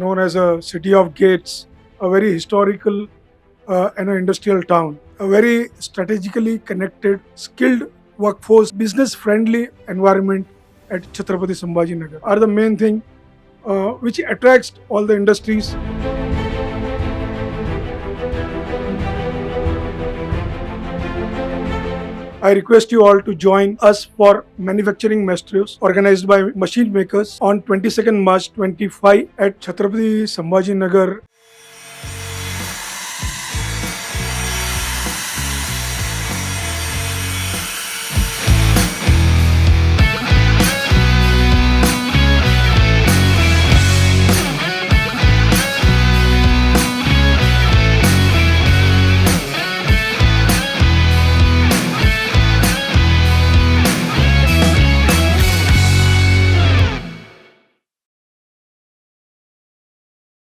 known as a city of gates, a very historical and an industrial town, a very strategically connected, skilled workforce, business-friendly environment at Chhatrapati Sambhaji Nagar are the main thing which attracts all the industries. I request you all to join us for Manufacturing Maestros organized by machine makers on 22nd March 25 at Chhatrapati Sambhaji Nagar